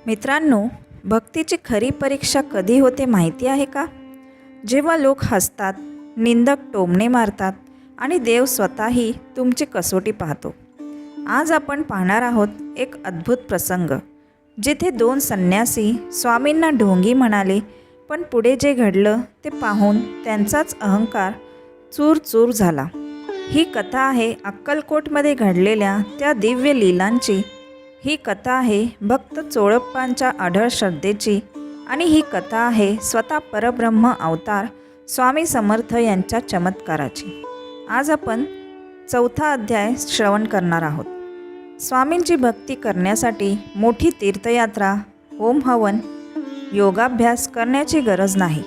मित्रांनो, भक्तीची खरी परीक्षा कधी होते माहिती आहे का? जेव्हा लोक हसतात, निंदक टोमणे मारतात आणि देव स्वतःही तुमची कसोटी पाहतो. आज आपण पाहणार आहोत एक अद्भुत प्रसंग, जिथे दोन संन्यासी स्वामींना ढोंगी म्हणाले, पण पुढे जे घडलं ते पाहून त्यांचाच अहंकार चूर झाला. ही कथा आहे अक्कलकोटमध्ये घडलेल्या त्या दिव्य लीलांची. ही कथा आहे भक्त चोळप्पांच्या अढळ श्रद्धेची आणि ही कथा आहे स्वतः परब्रह्म अवतार स्वामी समर्थ यांच्या चमत्काराची. आज आपण 4था अध्याय श्रवण करणार आहोत. स्वामींची भक्ती करण्यासाठी मोठी तीर्थयात्रा, होम हवन, योगाभ्यास करण्याची गरज नाही.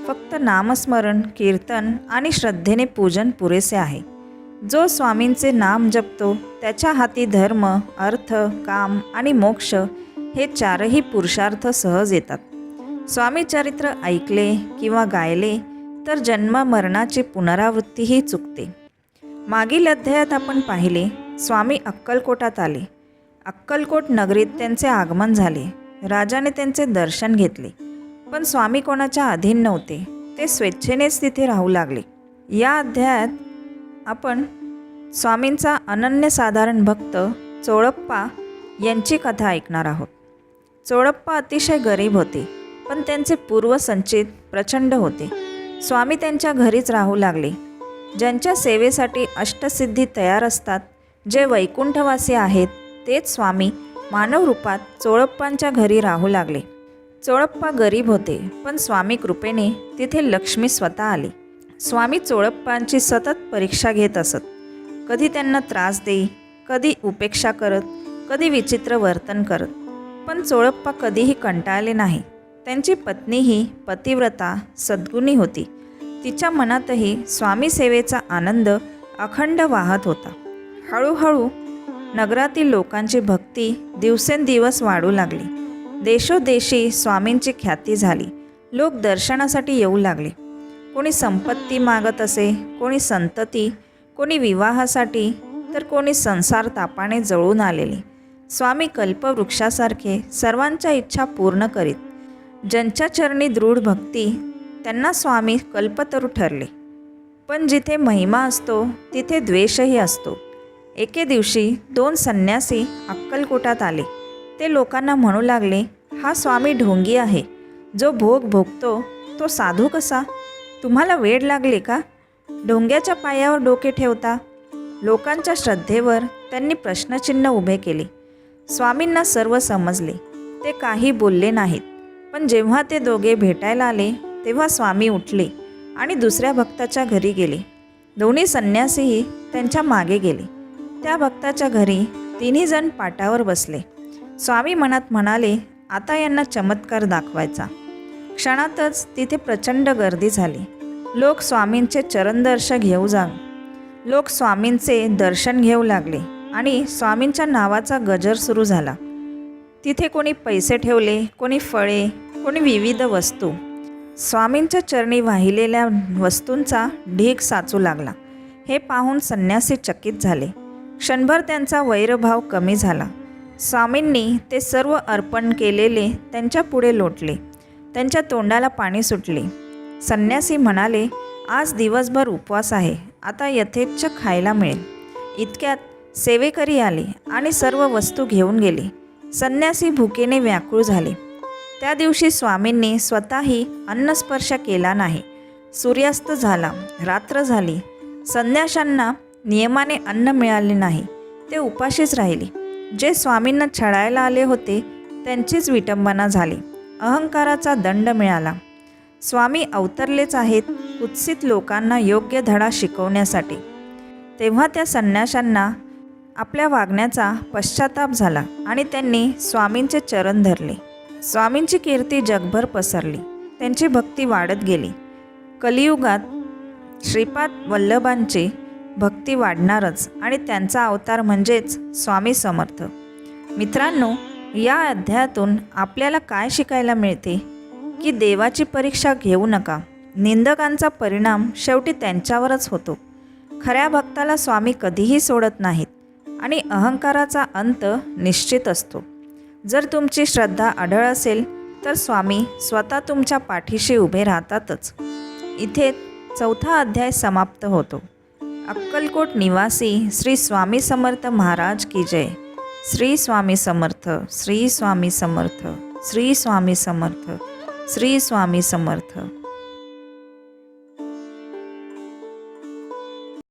फक्त नामस्मरण, कीर्तन आणि श्रद्धेने पूजन पुरेसे आहे. जो स्वामींचे नाम जपतो त्याच्या हाती धर्म, अर्थ, काम आणि मोक्ष हे चारही पुरुषार्थ सहज येतात. स्वामी चरित्र ऐकले किंवा गायले तर जन्म मरणाची पुनरावृत्तीही चुकते. मागील अध्यायात आपण पाहिले, स्वामी अक्कलकोटात आले. अक्कलकोट नगरीत त्यांचे आगमन झाले. राजाने त्यांचे दर्शन घेतले, पण स्वामी कोणाच्या अधीन नव्हते. ते स्वेच्छेनेच तिथे राहू लागले. या अध्यायात आपण स्वामींचा अनन्यसाधारण भक्त चोळप्पा यांची कथा ऐकणार आहोत. चोळप्पा अतिशय गरीब होते, पण त्यांचे पूर्वसंचित प्रचंड होते. स्वामी त्यांच्या घरीच राहू लागले. ज्यांच्या सेवेसाठी अष्टसिद्धी तयार असतात, जे वैकुंठवासी आहेत, तेच स्वामी मानव रूपात चोळप्पांच्या घरी राहू लागले. चोळप्पा गरीब होते, पण स्वामी कृपेने तिथे लक्ष्मी स्वतः आली. स्वामी चोळप्पांची सतत परीक्षा घेत असत. कधी त्यांना त्रास देई, कधी उपेक्षा करत, कधी विचित्र वर्तन करत. पण चोळप्पा कधीही कंटाळले नाही. त्यांची पत्नीही पतिव्रता, सद्गुणी होती. तिच्या मनातही स्वामी सेवेचा आनंद अखंड वाहत होता. हळूहळू नगरातील लोकांची भक्ती दिवसेंदिवस वाढू लागली. देशोदेशी स्वामींची ख्याती झाली. लोक दर्शनासाठी येऊ लागले. कोणी संपत्ती मागत असे, कोणी संतती, कोणी विवाहासाठी, तर कोणी संसार तापाने जळून आलेले. स्वामी कल्पवृक्षासारखे सर्वांच्या इच्छा पूर्ण करीत. ज्यांच्या चरणी दृढ भक्ती, त्यांना स्वामी कल्पतरू ठरले. पण जिथे महिमा असतो तिथे द्वेषही असतो. एके दिवशी 2 संन्यासी अक्कलकोटात आले. ते लोकांना म्हणू लागले, हा स्वामी ढोंगी आहे. जो भोग भोगतो तो साधू कसा? तुम्हाला वेड लागले का? ढोंग्याच्या पायावर डोके ठेवता? लोकांच्या श्रद्धेवर त्यांनी प्रश्नचिन्ह उभे केले. स्वामींना सर्व समजले. ते काही बोलले नाहीत. पण जेव्हा ते दोघे भेटायला आले तेव्हा स्वामी उठले आणि दुसऱ्या भक्ताच्या घरी गेले. दोन्ही संन्यासीही त्यांच्या मागे गेले. त्या भक्ताच्या घरी 3 जण पाटावर बसले. स्वामी मनात म्हणाले, आता यांना चमत्कार दाखवायचा. क्षणातच तिथे प्रचंड गर्दी झाली. लोक स्वामींचे दर्शन घेऊ लागले आणि स्वामींच्या नावाचा गजर सुरू झाला. तिथे कोणी पैसे ठेवले, कोणी फळे, कोणी विविध वस्तू. स्वामींच्या चरणी वाहिलेल्या वस्तूंचा ढीग साचू लागला. हे पाहून संन्यासी चकित झाले. क्षणभर त्यांचा वैरभाव कमी झाला. स्वामींनी ते सर्व अर्पण केलेले त्यांच्या पुढे लोटले. त्यांच्या तोंडाला पाणी सुटले. संन्यासी म्हणाले, आज दिवसभर उपवास आहे. आता यथेच्छ खायला मिळेल. इतक्यात सेवेकरी आले आणि सर्व वस्तू घेऊन गेले. संन्यासी भुकेने व्याकुळ झाले. त्या दिवशी स्वामींनी स्वतःही अन्नस्पर्श केला नाही. सूर्यास्त झाला, रात्र झाली. संन्याशांना नियमाने अन्न मिळाले नाही. ते उपाशीच राहिले. जे स्वामींना छळायला आले होते त्यांचीच विटंबना झाली. अहंकाराचा दंड मिळाला. स्वामी अवतरलेच आहेत कुत्सित लोकांना योग्य धडा शिकवण्यासाठी. तेव्हा त्या संन्याशांना आपल्या वागण्याचा पश्चाताप झाला आणि त्यांनी स्वामींचे चरण धरले. स्वामींची कीर्ती जगभर पसरली. त्यांची भक्ती वाढत गेली. कलियुगात श्रीपाद वल्लभांची भक्ती वाढणारच आणि त्यांचा अवतार म्हणजेच स्वामी समर्थ. मित्रांनो, या अध्यायातून आपल्याला काय शिकायला मिळते की देवाची परीक्षा घेऊ नका. निंदकांचा परिणाम शेवटी त्यांच्यावरच होतो. खऱ्या भक्ताला स्वामी कधीही सोडत नाहीत आणि अहंकाराचा अंत निश्चित असतो. जर तुमची श्रद्धा अढळ असेल तर स्वामी स्वतः तुमच्या पाठीशी उभे राहतातच. इथे 4था अध्याय समाप्त होतो. अक्कलकोट निवासी श्री स्वामी समर्थ महाराज की जय. श्री स्वामी समर्थ, श्री स्वामी समर्थ, श्री स्वामी समर्थ, श्री स्वामी समर्थ.